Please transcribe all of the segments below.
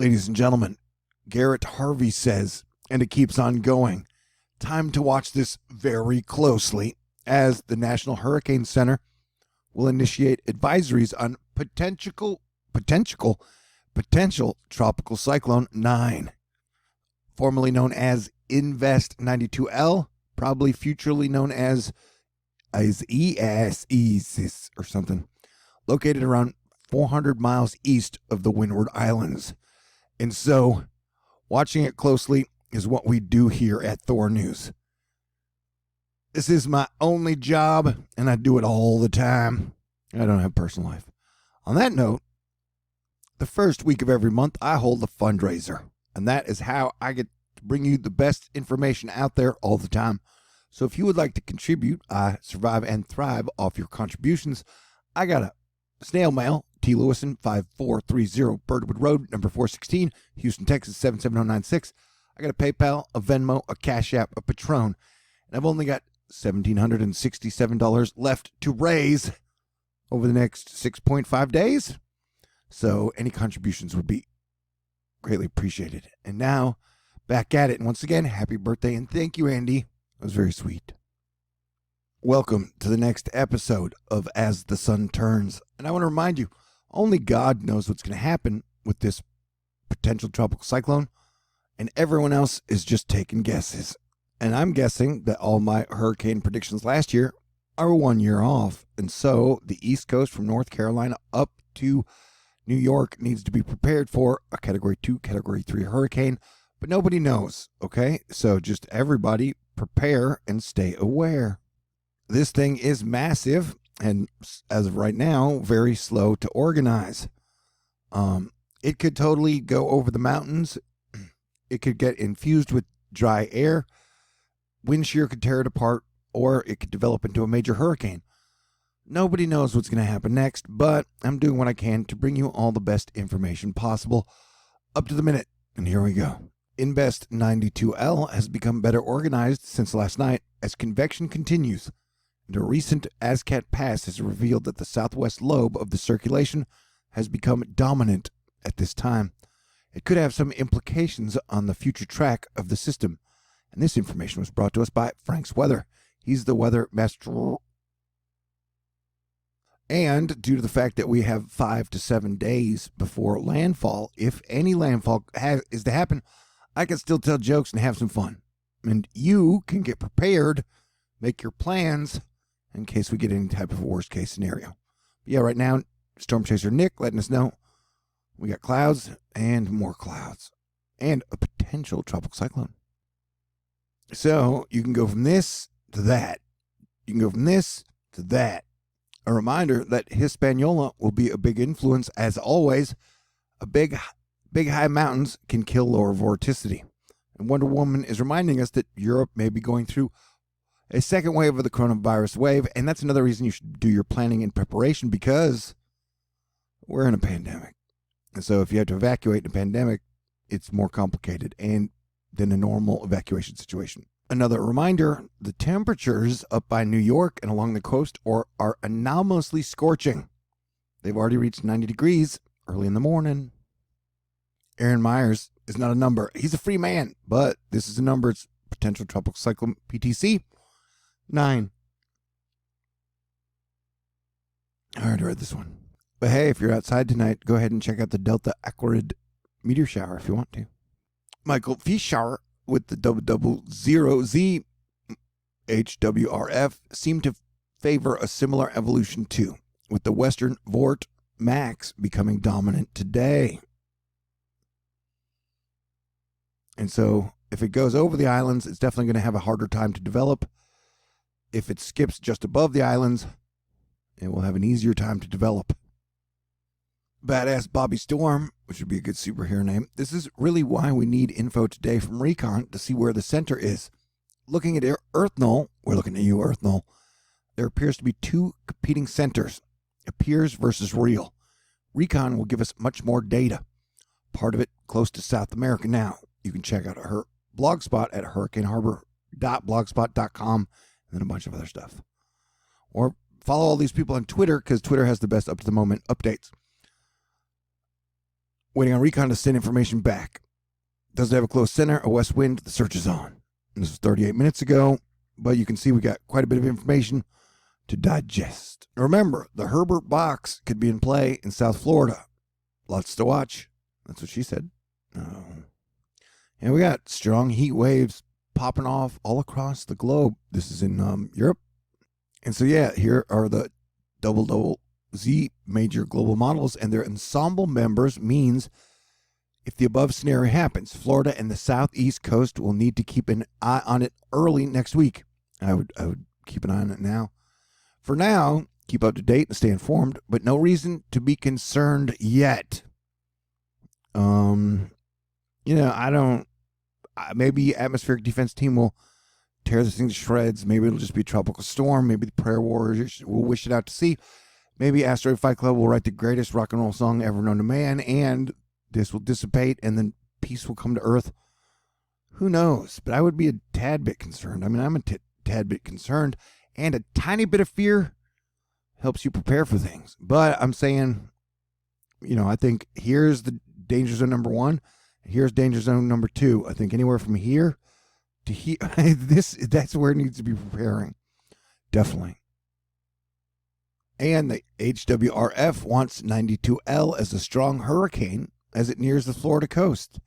Ladies and gentlemen, Garrett Harvey says, and it keeps on going, time to watch this very closely as the National Hurricane Center will initiate advisories on potential Tropical Cyclone 9, formerly known as Invest 92L, probably futurely known as Isaias or something, located around 400 miles east of the Windward Islands. And so, watching it closely is what we do here at THORnews. This is my only job, and I do it all the time. I don't have a personal life. On that note, the first week of every month, I hold a fundraiser, and that is how I get to bring you the best information out there all the time. So if you would like to contribute, I survive and thrive off your contributions. I got a snail mail, T. Lewison, 5430 Birdwood Road, number 416, Houston, Texas, 77096. I got a PayPal, a Venmo, a Cash App, a Patron, and I've only got $1,767 left to raise over the next 6.5 days. So any contributions would be greatly appreciated. And now, back at it. And once again, happy birthday, and thank you, Andy. That was very sweet. Welcome to the next episode of As the Sun Turns. And I want to remind you, only God knows what's going to happen with this potential tropical cyclone, and everyone else is just taking guesses. And I'm guessing that all my hurricane predictions last year are 1 year off. And so the East Coast from North Carolina up to New York needs to be prepared for a Category 2, Category 3 hurricane. But nobody knows, okay? So just everybody prepare and stay aware. This thing is massive and, as of right now, very slow to organize. It could totally go over the mountains. It could get infused with dry air. Wind shear could tear it apart, or it could develop into a major hurricane. Nobody knows what's going to happen next, but I'm doing what I can to bring you all the best information possible up to the minute. And here we go. Invest 92L has become better organized since last night as convection continues. And a recent ASCAT pass has revealed that the southwest lobe of the circulation has become dominant at this time. It could have some implications on the future track of the system. And this information was brought to us by Frank's Weather. He's the weather master. And due to the fact that we have 5 to 7 days before landfall, if any landfall is to happen, I can still tell jokes and have some fun. And you can get prepared, make your plans in case we get any type of worst case scenario. But yeah, right now, Storm Chaser Nick letting us know we got clouds and more clouds and a potential tropical cyclone. So you can go from this to that. You can go from this to that. A reminder that Hispaniola will be a big influence. As always, a big high mountains can kill lower vorticity. And Wonder Woman is reminding us that Europe may be going through a second wave of the coronavirus wave, and that's another reason you should do your planning and preparation, because we're in a pandemic. And so if you have to evacuate in a pandemic, it's more complicated than a normal evacuation situation. Another reminder, the temperatures up by New York and along the coast are anomalously scorching. They've already reached 90 degrees early in the morning. Aaron Myers is not a number. He's a free man, but this is a number. It's potential tropical cyclone PTC 9. I already read this one. But hey, if you're outside tonight, go ahead and check out the Delta Aquarid meteor shower if you want to. Michael Fischer with the 000Z HWRF seemed to favor a similar evolution too, with the Western Vort Max becoming dominant today. And so if it goes over the islands, it's definitely going to have a harder time to develop. If it skips just above the islands, it will have an easier time to develop. Badass Bobby Storm, which would be a good superhero name. This is really why we need info today from Recon to see where the center is. Looking at Earth-Null, we're looking at you, Earth-Null. There appears to be two competing centers, appears versus real. Recon will give us much more data. Part of it close to South America now. You can check out her blog spot at hurricaneharbor.blogspot.com and then a bunch of other stuff. Or follow all these people on Twitter, because Twitter has the best up-to-the-moment updates. Waiting on Recon to send information back. Doesn't have a close center, a west wind. The search is on. And this was 38 minutes ago, but you can see we got quite a bit of information to digest. Remember, the Herbert box could be in play in South Florida. Lots to watch. That's what she said. And we got strong heat waves popping off all across the globe. This is in Europe. And so, yeah, here are the double Z major global models, and their ensemble members means if the above scenario happens, Florida and the southeast coast will need to keep an eye on it early next week. I would keep an eye on it now. For now, keep up to date and stay informed, but no reason to be concerned yet. Maybe atmospheric defense team will tear this thing to shreds. Maybe it'll just be a tropical storm. Maybe the prayer warriors will wish it out to sea. Maybe Asteroid Fight Club will write the greatest rock and roll song ever known to man, and this will dissipate, and then peace will come to Earth. Who knows? But I would be a tad bit concerned. I mean, I'm a tad bit concerned, and a tiny bit of fear helps you prepare for things. But I'm saying, I think here's the danger zone number 1. Here's danger zone number 2. I think anywhere from here to here, that's where it needs to be preparing. Definitely. And the HWRF wants 92L as a strong hurricane as it nears the Florida coast.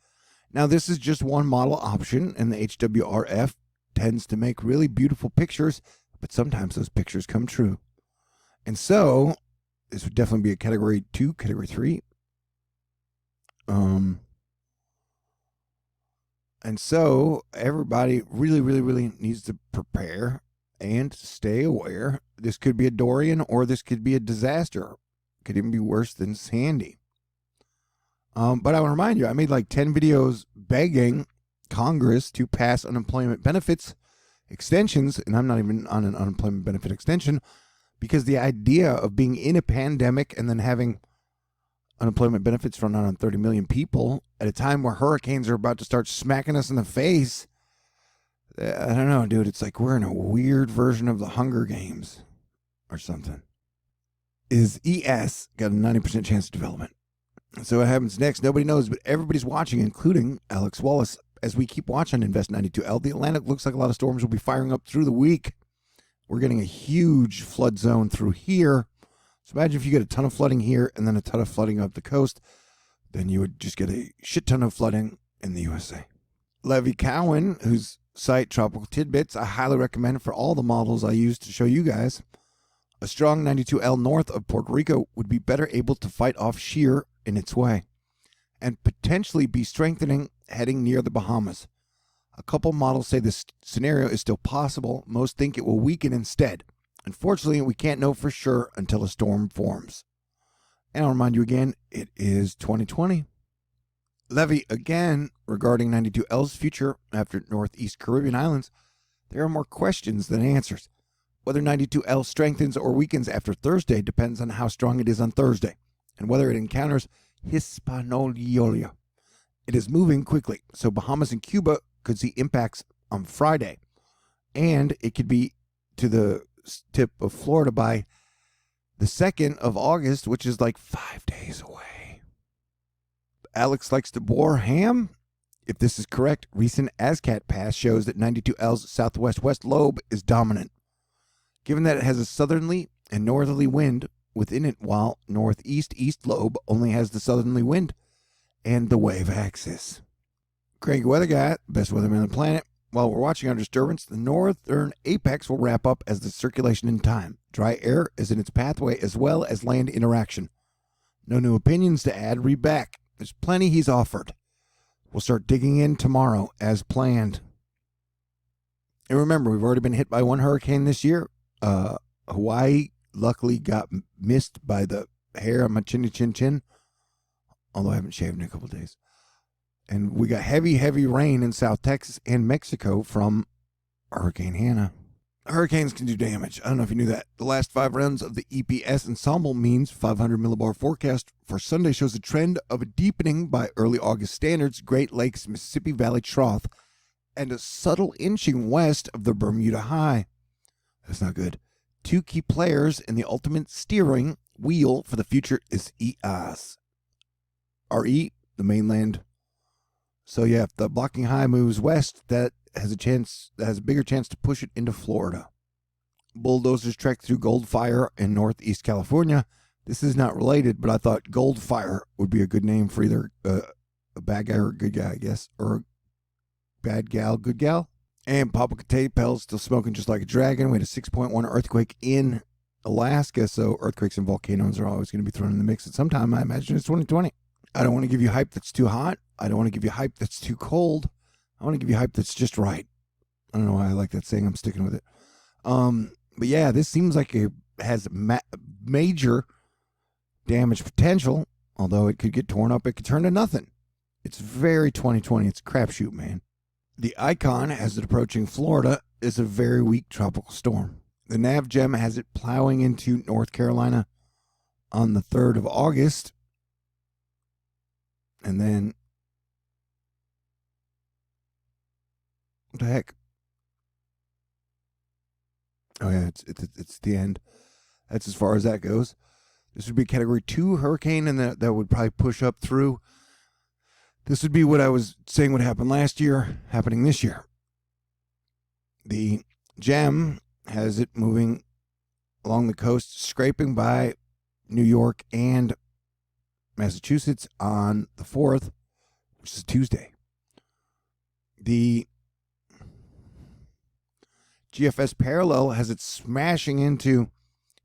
Now, this is just one model option, and the HWRF tends to make really beautiful pictures, but sometimes those pictures come true. And so, this would definitely be a Category 2, Category 3. And so, everybody really, really, really needs to prepare and stay aware. This could be a Dorian, or this could be a disaster. Could even be worse than Sandy. But I want to remind you, I made like 10 videos begging Congress to pass unemployment benefits extensions, and I'm not even on an unemployment benefit extension, because the idea of being in a pandemic and then having unemployment benefits run out on 30 million people at a time where hurricanes are about to start smacking us in the face, I don't know, dude. It's like we're in a weird version of the Hunger Games or something. Is ES got a 90% chance of development? So what happens next, nobody knows, but everybody's watching, including Alex Wallace. As we keep watching Invest 92L, the Atlantic looks like a lot of storms will be firing up through the week. We're getting a huge flood zone through here. So imagine if you get a ton of flooding here and then a ton of flooding up the coast, then you would just get a shit ton of flooding in the USA. Levy Cowan, whose site Tropical Tidbits, I highly recommend for all the models I use to show you guys. A strong 92L north of Puerto Rico would be better able to fight off shear in its way and potentially be strengthening heading near the Bahamas. A couple models say this scenario is still possible. Most think it will weaken instead. Unfortunately, we can't know for sure until a storm forms. And I'll remind you again, it is 2020. Levy, again, regarding 92L's future after Northeast Caribbean Islands, there are more questions than answers. Whether 92L strengthens or weakens after Thursday depends on how strong it is on Thursday and whether it encounters Hispaniola. It is moving quickly, so Bahamas and Cuba could see impacts on Friday, and it could be to the tip of Florida by the 2nd of August, which is like 5 days away. Alex likes to bore ham. If this is correct, recent ASCAT pass shows that 92L's southwest-west lobe is dominant, given that it has a southerly and northerly wind within it, while northeast-east lobe only has the southerly wind and the wave axis. Craig Weather Guy, best weatherman on the planet. While we're watching our disturbance, the northern apex will wrap up as the circulation in time. Dry air is in its pathway as well as land interaction. No new opinions to add. Read back. There's plenty he's offered. We'll start digging in tomorrow as planned. And remember, we've already been hit by one hurricane this year. Hawaii luckily got missed by the hair on my chin, although I haven't shaved in a couple of days. And we got heavy rain in South Texas and Mexico from Hurricane Hannah. Hurricanes can do damage. I don't know if you knew that. The last 5 runs of the EPS ensemble means 500 millibar forecast for Sunday shows a trend of a deepening by early August standards, Great Lakes, Mississippi Valley trough, and a subtle inching west of the Bermuda High. That's not good. 2 key players in the ultimate steering wheel for the future is EAS. RE the mainland. So yeah, if the blocking high moves west, that has a bigger chance to push it into Florida. Bulldozers trek through Goldfire in northeast California. This is not related, but I thought Goldfire would be a good name for either a bad guy or a good guy, I guess, or a bad gal, good gal. And Popocatépetl still smoking just like a dragon. We had a 6.1 earthquake in Alaska, so earthquakes and volcanoes are always going to be thrown in the mix at some time. I imagine it's 2020. I don't want to give you hype that's too hot. I don't want to give you hype that's too cold. I want to give you hype that's just right. I don't know why I like that saying. I'm sticking with it. But yeah, this seems like it has major damage potential, although it could get torn up. It could turn to nothing. It's very 2020. It's a crapshoot, man. The Icon, as it approaching Florida, is a very weak tropical storm. The Nav Gem has it plowing into North Carolina on the 3rd of August. And then, what the heck? Oh yeah, it's the end. That's as far as that goes. This would be Category 2 hurricane, and that would probably push up through. This would be what I was saying would happen last year, happening this year. The Gem has it moving along the coast, scraping by New York and Massachusetts on the 4th, which is Tuesday. The GFS Parallel has it smashing into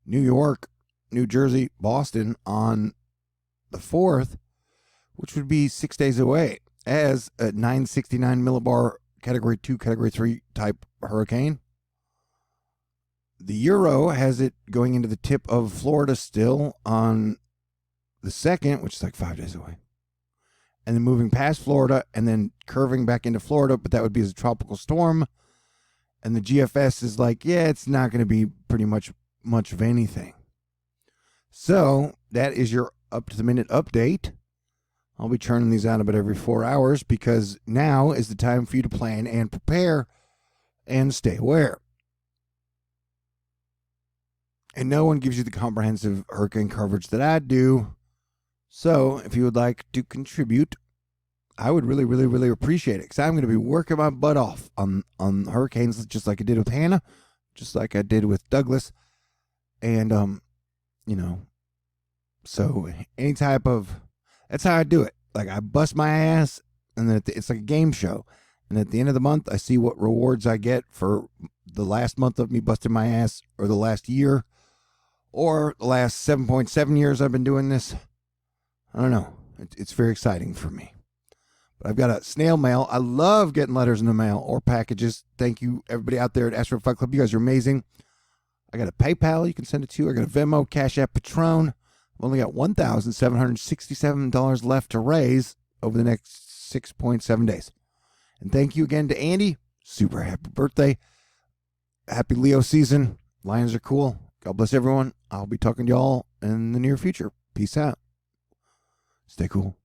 New York, New Jersey, Boston on the 4th, which would be 6 days away, as a 969 millibar Category 2, Category 3 type hurricane. The Euro has it going into the tip of Florida still on the 2nd, which is like 5 days away. And then moving past Florida and then curving back into Florida, but that would be as a tropical storm. And the GFS is like, yeah, it's not going to be pretty much of anything. So that is your up-to-the-minute update. I'll be churning these out about every 4 hours because now is the time for you to plan and prepare and stay aware. And no one gives you the comprehensive hurricane coverage that I do. So if you would like to contribute, I would really, really, really appreciate it because I'm going to be working my butt off on hurricanes just like I did with Hannah, just like I did with Douglas. And, so any type of, that's how I do it. Like I bust my ass and then it's like a game show. And at the end of the month, I see what rewards I get for the last month of me busting my ass or the last year or the last 7.7 years I've been doing this. I don't know. It's very exciting for me. But I've got a snail mail. I love getting letters in the mail or packages. Thank you, everybody out there at Astro Fight Club. You guys are amazing. I got a PayPal you can send it to. I got a Venmo, CashApp, Patron. I've only got $1,767 left to raise over the next 6.7 days. And thank you again to Andy. Super happy birthday. Happy Leo season. Lions are cool. God bless everyone. I'll be talking to y'all in the near future. Peace out. Stay cool.